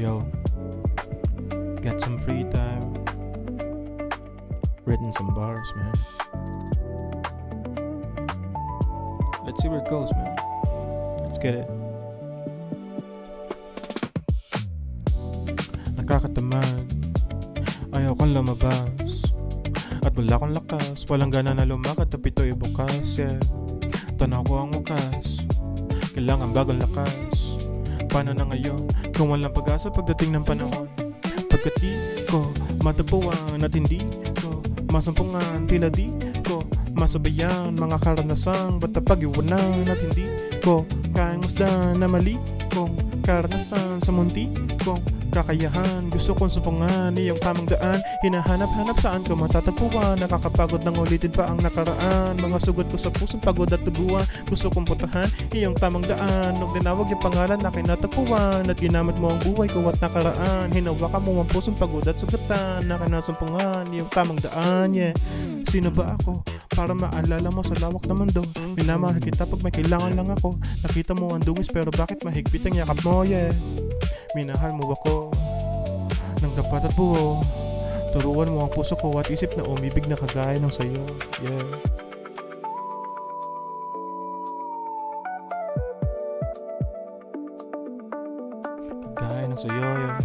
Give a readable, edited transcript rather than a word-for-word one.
Yo, get some free time. Written some bars, man. Let's see where it goes, man. Let's get it. Nakakatamad. Ayaw kong lumabas. At wala akong lakas. Walang gana na lumakad. Tapito bukas, yeah. Tanaw ko ang wakas. Kailangan bagong lakas. Paano na ngayon kung walang pag-asa pagdating ng panahon? Pagkat di ko matagpuan at hindi ko masumpungan, tila di ko masabayan mga karanasang ba't napag-iwanan at hindi ko kayang masdan na mali kong karanasan sa munti kong kakayahan. Gusto kong sumpungan iyong tamang daan. Hinahanap-hanap saan ko matatagpuan. Nakakapagod nang ulitin pa ang nakaraan. Mga sugat ko sa pusong pagod at tuguan. Gusto kong puntahan iyong tamang daan. Nung tinawag yung pangalan na kinatagpuan at ginamit mo ang buhay ko at nakaraan. Hinawakan mo ang pusong pagod at sugatan na kinasumpungan iyong tamang daan, yeah. Sino ba ako? Para maalala mo sa lawak na mundo. Minamahal kita pag may kailangan lang ako. Nakita mo ang dungis pero bakit mahigpit ang yakap mo, yeah. Minahal mo ako ng dapat at buo. Turuan mo ang puso ko at isip na umibig na kagaya ng sayo, yeah. Kagaya ng sayo, yeah.